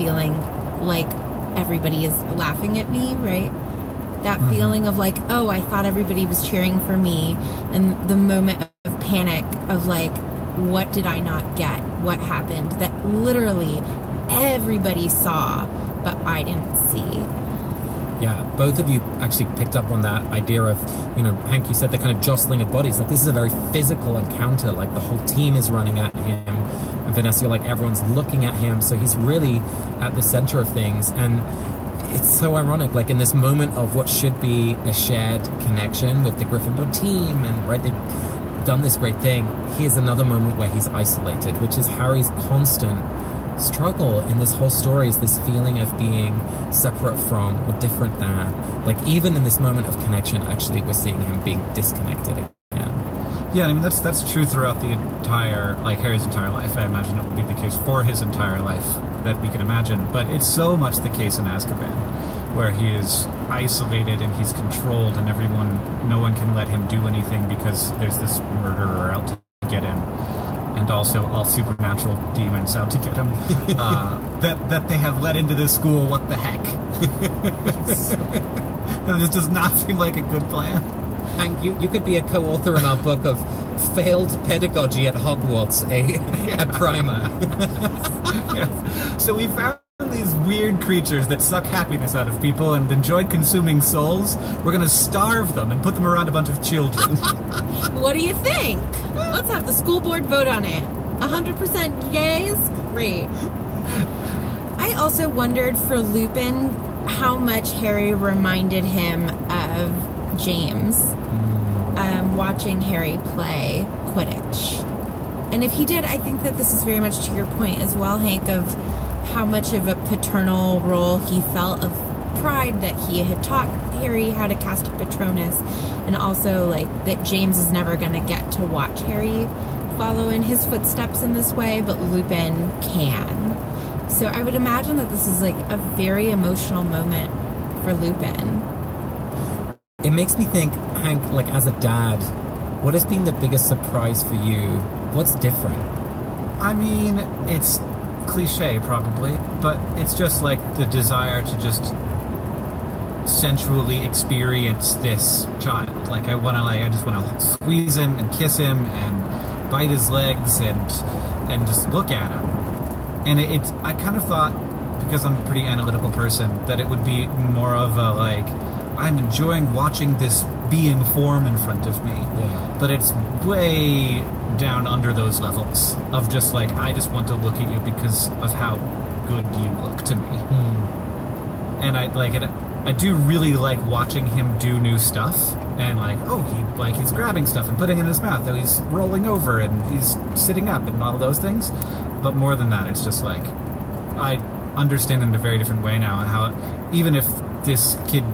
feeling like everybody is laughing at me, right? That feeling of like, oh, I thought everybody was cheering for me, and the moment of panic of like, what did I not get? What happened? That literally everybody saw, but I didn't see. Yeah, both of you actually picked up on that idea of, Hank, you said the kind of jostling of bodies. Like, this is a very physical encounter. Like, the whole team is running at him. And Vanessa, you're like, everyone's looking at him. So he's really at the center of things. And it's so ironic, like in this moment of what should be a shared connection with the Gryffindor team, and right, they've done this great thing. Here's another moment where he's isolated, which is Harry's constant struggle in this whole story, is this feeling of being separate from or different than. Like, even in this moment of connection, actually, we're seeing him being disconnected again. Yeah, I mean, that's true throughout the entire, like, Harry's entire life. I imagine it would be the case for his entire life that we can imagine. But it's so much the case in Azkaban, where he is isolated and he's controlled, and no one can let him do anything because there's this murderer out to get him, and also all supernatural demons out to get him, that they have let into this school. What the heck? This does not seem like a good plan. Hank, you could be a co-author in our book of failed pedagogy at Hogwarts, a primer. Yes. So we found these weird creatures that suck happiness out of people and enjoy consuming souls. We're going to starve them and put them around a bunch of children. What do you think? Let's have the school board vote on it. 100% yays? Great. I also wondered for Lupin how much Harry reminded him of James watching Harry play Quidditch. And if he did, I think that this is very much to your point as well, Hank, of how much of a paternal role he felt of pride that he had taught Harry how to cast a Patronus, and also like that James is never going to get to watch Harry follow in his footsteps in this way, but Lupin can. So I would imagine that this is like a very emotional moment for Lupin. It makes me think, Hank, like as a dad, what has been the biggest surprise for you? What's different? I mean, it's cliche probably, but it's just like the desire to just sensually experience this child. Like I just want to squeeze him and kiss him and bite his legs and just look at him. And I kind of thought, because I'm a pretty analytical person, that it would be more of a like, I'm enjoying watching this being form in front of me. Yeah. But it's way down under those levels of just like, I just want to look at you because of how good you look to me. And I like it. I do really like watching him do new stuff, and like, oh, he's grabbing stuff and putting it in his mouth, and he's rolling over and he's sitting up and all those things. But more than that, it's just like, I understand in a very different way now how even if this kid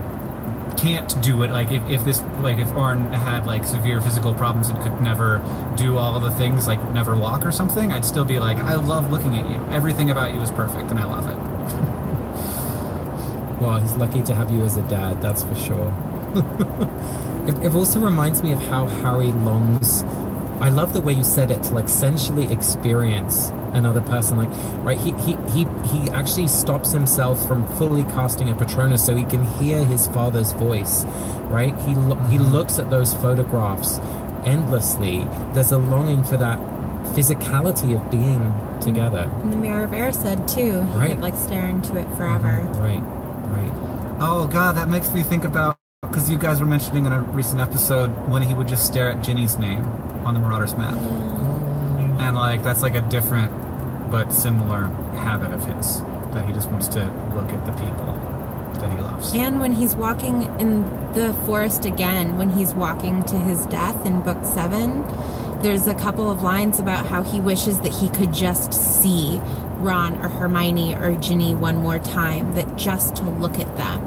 can't do it, like if Orn had like severe physical problems and could never do all of the things, like never walk or something, I'd still be like, I love looking at you. Everything about you is perfect and I love it. Well, he's lucky to have you as a dad, that's for sure. It also reminds me of how Harry longs, I love the way you said it, to like sensually experience another person. Like, right, he actually stops himself from fully casting a Patronus so he can hear his father's voice, right? He looks at those photographs endlessly. There's a longing for that physicality of being together. And the Mirror of Erised too. He Right. could like stare into it forever. Right. Oh god, that makes me think about, because you guys were mentioning in a recent episode when he would just stare at Ginny's name on the Marauders map. And like, that's like a different but similar habit of his, that he just wants to look at the people that he loves. And when he's walking in the forest again, when he's walking to his death in book 7, there's a couple of lines about how he wishes that he could just see Ron or Hermione or Ginny one more time, that just to look at them.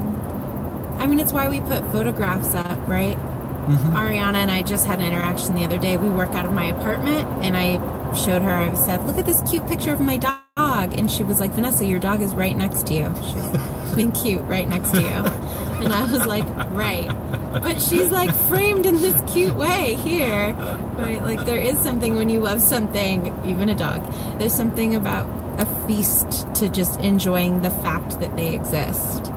I mean, it's why we put photographs up, right? Ariana and I just had an interaction the other day. We work out of my apartment, and I showed her, I said, look at this cute picture of my dog. And she was like, Vanessa, your dog is right next to you. She's being cute right next to you. And I was like, right. But she's like framed in this cute way here. Right? Like, there is something when you love something, even a dog, there's something about a feast to just enjoying the fact that they exist.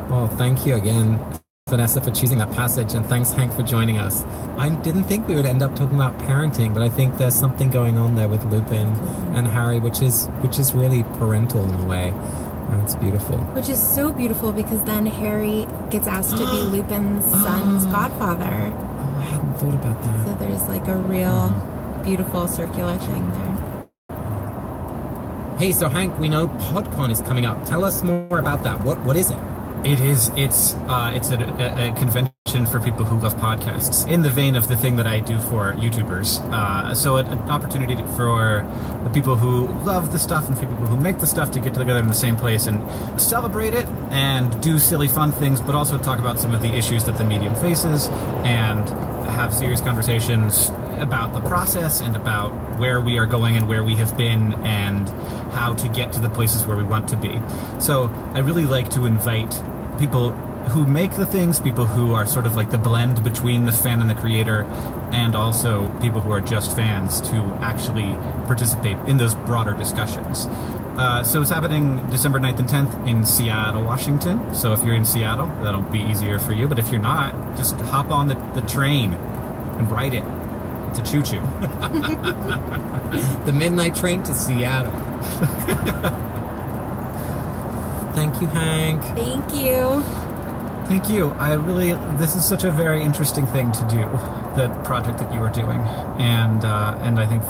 Well, thank you again, Vanessa, for choosing that passage, and thanks, Hank, for joining us. I didn't think we would end up talking about parenting, but I think there's something going on there with Lupin and Harry, which is really parental in a way, and it's beautiful. Which is so beautiful because then Harry gets asked to be Lupin's son's godfather. Oh, I hadn't thought about that. So there's like a real beautiful circular thing there. Hey, so Hank, we know PodCon is coming up. Tell us more about that. What is it? It's a convention for people who love podcasts, in the vein of the thing that I do for YouTubers. So an opportunity for the people who love the stuff and for people who make the stuff to get together in the same place and celebrate it and do silly fun things, but also talk about some of the issues that the medium faces and have serious conversations about the process and about where we are going and where we have been and how to get to the places where we want to be. So I really like to invite people who make the things, people who are sort of like the blend between the fan and the creator, and also people who are just fans to actually participate in those broader discussions. So it's happening December 9th and 10th in Seattle, Washington. So if you're in Seattle, that'll be easier for you. But if you're not, just hop on the train and ride it. It's a choo-choo. The midnight train to Seattle. Thank you, Hank. Thank you. Thank you. This is such a very interesting thing to do, the project that you are doing, and I think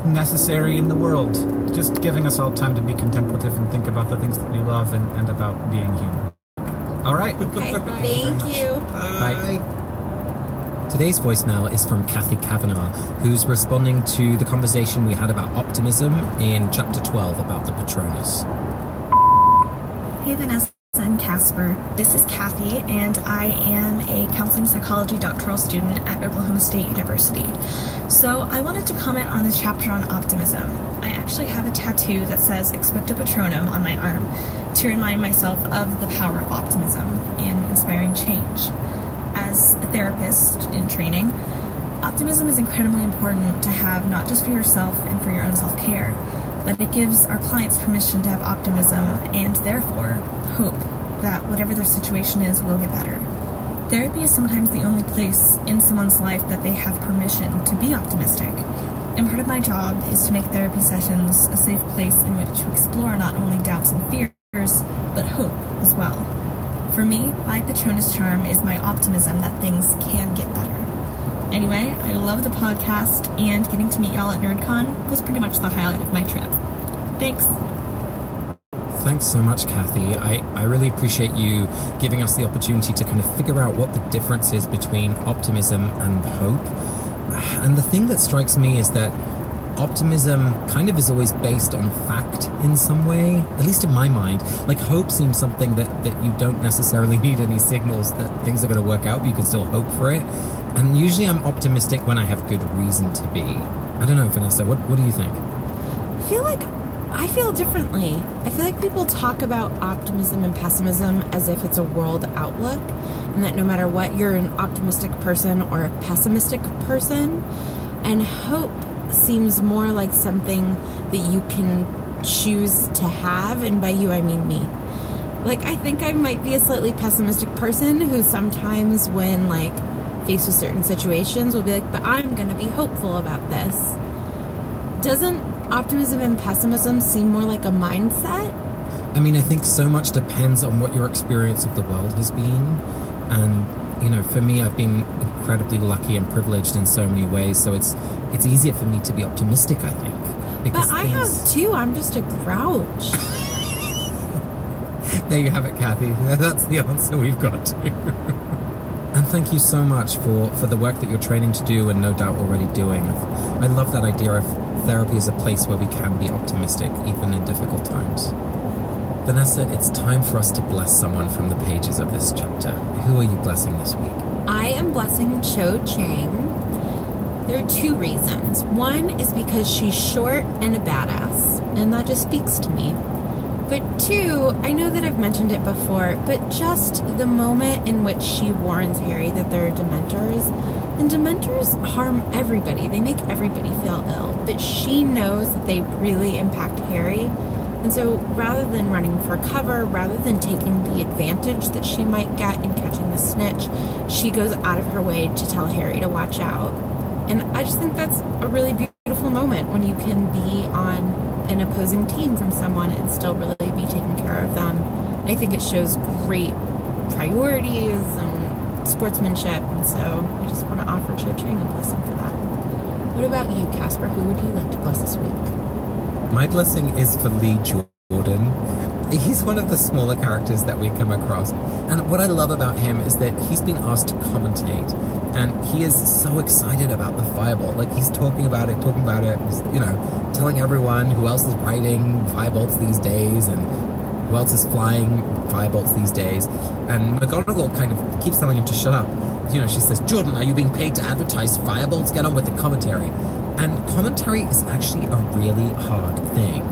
necessary in the world. Just giving us all time to be contemplative and think about the things that we love and about being human. All right. Okay, thank you. Bye. Today's voicemail is from Kathy Kavanagh, who's responding to the conversation we had about optimism in chapter 12 about the Patronus. Hey Vanessa and Casper, this is Kathy, and I am a counseling psychology doctoral student at Oklahoma State University. So I wanted to comment on this chapter on optimism. I actually have a tattoo that says Expecto Patronum on my arm to remind myself of the power of optimism in inspiring change. As a therapist in training, optimism is incredibly important to have, not just for yourself and for your own self-care, but it gives our clients permission to have optimism and therefore hope that whatever their situation is will get better. Therapy is sometimes the only place in someone's life that they have permission to be optimistic. And part of my job is to make therapy sessions a safe place in which to explore not only doubts and fears, but hope as well. For me, my Patronus charm is my optimism that things can get better. Anyway, I love the podcast, and getting to meet y'all at NerdCon was pretty much the highlight of my trip. Thanks. Thanks so much, Kathy. I really appreciate you giving us the opportunity to kind of figure out what the difference is between optimism and hope. And the thing that strikes me is that optimism kind of is always based on fact in some way, at least in my mind. Like hope seems something that you don't necessarily need any signals that things are going to work out, but you can still hope for it. And usually I'm optimistic when I have good reason to be. I don't know, Vanessa, what do you think? I feel differently. I feel like people talk about optimism and pessimism as if it's a world outlook, and that no matter what, you're an optimistic person or a pessimistic person. And hope seems more like something that you can choose to have, and by you I mean me. Like, I think I might be a slightly pessimistic person who sometimes when like faced with certain situations will be like, but I'm gonna be hopeful about this. Doesn't optimism and pessimism seem more like a mindset? I mean, I think so much depends on what your experience of the world has been. And, you know, for me, I've been incredibly lucky and privileged in so many ways. So it's easier for me to be optimistic, I think. But I have too. I'm just a grouch. There you have it, Kathy. That's the answer we've got to. And thank you so much for the work that you're training to do and no doubt already doing. I love that idea of therapy as a place where we can be optimistic, even in difficult times. Vanessa, it's time for us to bless someone from the pages of this chapter. Who are you blessing this week? I am blessing Cho Chang. There are two reasons. One is because she's short and a badass, and that just speaks to me. But two, I know that I've mentioned it before, but just the moment in which she warns Harry that there are Dementors, and Dementors harm everybody. They make everybody feel ill. but she knows that they really impact Harry. And so rather than running for cover, rather than taking the advantage that she might get in catching the snitch, she goes out of her way to tell Harry to watch out. And I just think that's a really beautiful moment when you can be on an opposing team from someone and still really be taking care of them. I think it shows great priorities and sportsmanship, and so I just want to offer Cho Chang a blessing for that. What about you, Casper? Who would you like to bless this week? My blessing is for Lee Jordan. He's one of the smaller characters that we come across. And what I love about him is that he's been asked to commentate. And he is so excited about the Firebolt. Like, he's talking about it, he's, you know, telling everyone who else is riding Firebolts these days and who else is flying Firebolts these days. And McGonagall kind of keeps telling him to shut up. You know, she says, Jordan, are you being paid to advertise Firebolts? Get on with the commentary. And commentary is actually a really hard thing.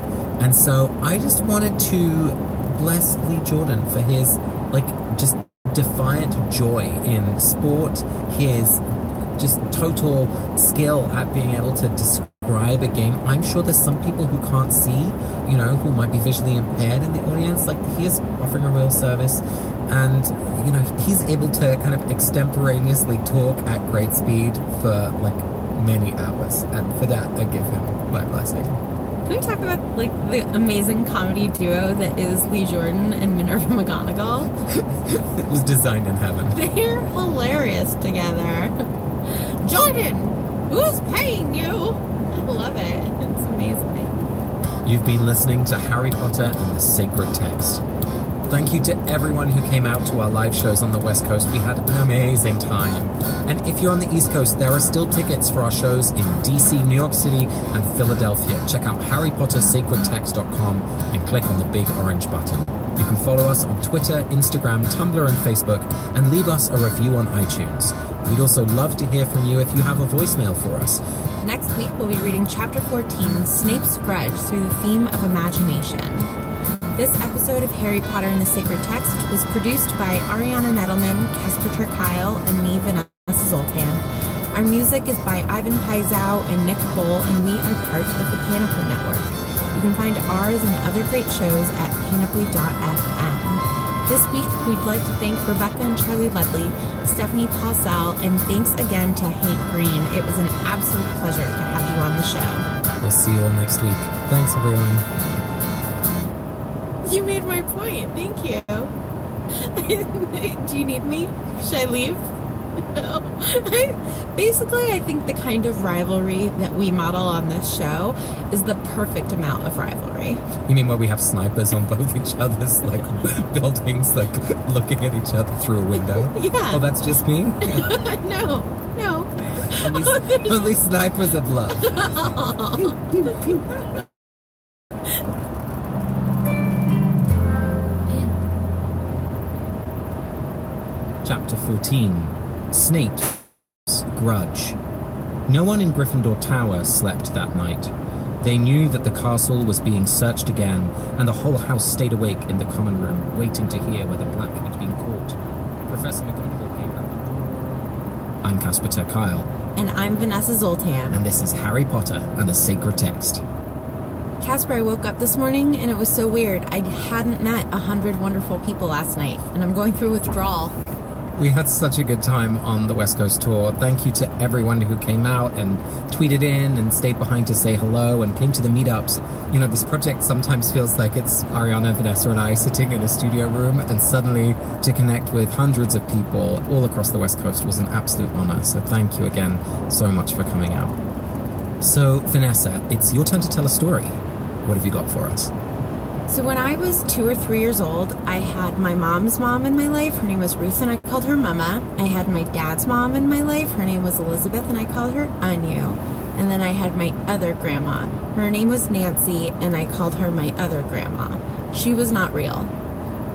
And so I just wanted to bless Lee Jordan for his, like, just defiant joy in sport, his just total skill at being able to describe a game. I'm sure there's some people who can't see, you know, who might be visually impaired in the audience. Like, he is offering a real service. And, you know, he's able to kind of extemporaneously talk at great speed for, like, many hours. And for that, I give him my blessing. Can we talk about, like, the amazing comedy duo that is Lee Jordan and Minerva McGonagall? It was designed in heaven. They're hilarious together. Jordan, who's paying you? I love it. It's amazing. You've been listening to Harry Potter and the Sacred Text. Thank you to everyone who came out to our live shows on the West Coast. We had an amazing time. And if you're on the East Coast, there are still tickets for our shows in DC, New York City, and Philadelphia. Check out harrypottersacredtext.com and click on the big orange button. You can follow us on Twitter, Instagram, Tumblr, and Facebook, and leave us a review on iTunes. We'd also love to hear from you if you have a voicemail for us. Next week, we'll be reading Chapter 14, Snape's Grudge, through the theme of imagination. This episode of Harry Potter and the Sacred Text was produced by Ariana Nettleman, Casper ter Kuile, and me, Vanessa Zoltan. Our music is by Ivan Paisau and Nick Boll, and we are part of the Panoply Network. You can find ours and other great shows at panoply.fm. This week, we'd like to thank Rebecca and Charlie Ledley, Stephanie Pausell, and thanks again to Hank Green. It was an absolute pleasure to have you on the show. We'll see you all next week. Thanks, everyone. You made my point. Thank you. Do you need me? Should I leave? No. Basically, I think the kind of rivalry that we model on this show is the perfect amount of rivalry. You mean where we have snipers on both each other's, like, buildings, like, looking at each other through a window? Yeah. Oh, that's just me? No. Only snipers of love. Chapter 14, Snape's Grudge. No one in Gryffindor Tower slept that night. They knew that the castle was being searched again, and the whole house stayed awake in the common room, waiting to hear whether Black had been caught. Professor McGonagall came up. I'm Casper ter Kuile. And I'm Vanessa Zoltan. And this is Harry Potter and the Sacred Text. Casper, I woke up this morning and it was so weird. I hadn't met 100 wonderful people last night, and I'm going through withdrawal. We had such a good time on the West Coast tour. Thank you to everyone who came out and tweeted in and stayed behind to say hello and came to the meetups. You know, this project sometimes feels like it's Ariana, Vanessa, and I sitting in a studio room, and suddenly to connect with hundreds of people all across the West Coast was an absolute honor. So thank you again so much for coming out. So, Vanessa, it's your turn to tell a story. What have you got for us? So when I was 2 or 3 years old, I had my mom's mom in my life. Her name was Ruth, and I called her Mama. I had my dad's mom in my life. Her name was Elizabeth, and I called her Anu. And then I had my other grandma. Her name was Nancy, and I called her my other grandma. She was not real.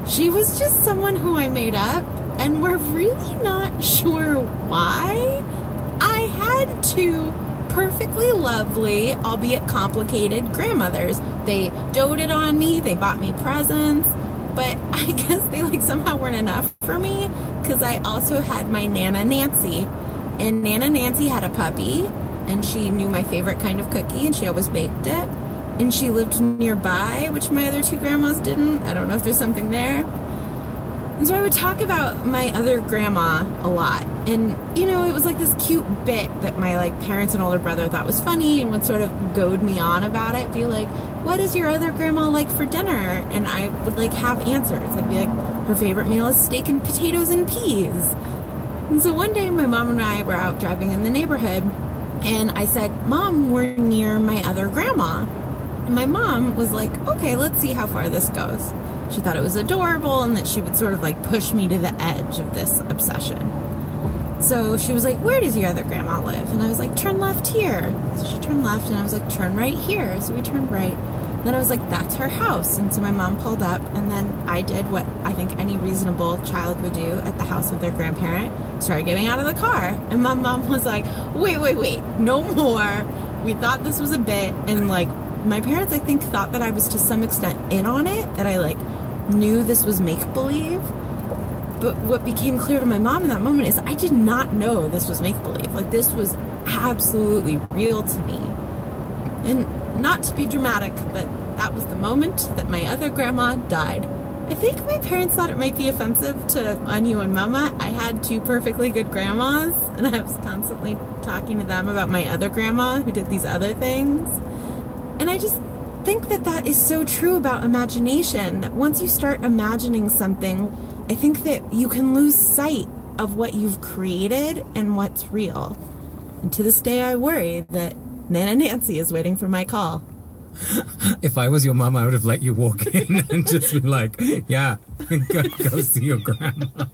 She was just someone who I made up, and we're really not sure why. I had two perfectly lovely, albeit complicated, grandmothers. They doted on me, they bought me presents, but I guess they like somehow weren't enough for me, because I also had my Nana Nancy, and Nana Nancy had a puppy, and she knew my favorite kind of cookie, and she always baked it. And she lived nearby, which my other two grandmas didn't. I don't know if there's something there. And so I would talk about my other grandma a lot. And, you know, it was like this cute bit that my, like, parents and older brother thought was funny and would sort of goad me on about it. Be like, what is your other grandma like for dinner? And I would, like, have answers. I'd be like, her favorite meal is steak and potatoes and peas. And so one day my mom and I were out driving in the neighborhood, and I said, Mom, we're near my other grandma. And my mom was like, okay, let's see how far this goes. She thought it was adorable and that she would sort of like push me to the edge of this obsession. So she was like, where does your other grandma live? And I was like, turn left here. So she turned left, and I was like, turn right here. So we turned right. Then I was like, that's her house. And so my mom pulled up, and then I did what I think any reasonable child would do at the house of their grandparent, started getting out of the car. And my mom was like, wait, no more. We thought this was a bit. And like, my parents, I think, thought that I was to some extent in on it, that I like knew this was make-believe. But what became clear to my mom in that moment is I did not know this was make-believe. Like, this was absolutely real to me. And not to be dramatic, but that was the moment that my other grandma died. I think my parents thought it might be offensive to Anu and Mama. I had two perfectly good grandmas, and I was constantly talking to them about my other grandma who did these other things. And I just think that that is so true about imagination, that once you start imagining something, I think that you can lose sight of what you've created and what's real. And to this day, I worry that Nana Nancy is waiting for my call. If I was your mum, I would have let you walk in and just be like, yeah, go see your grandma.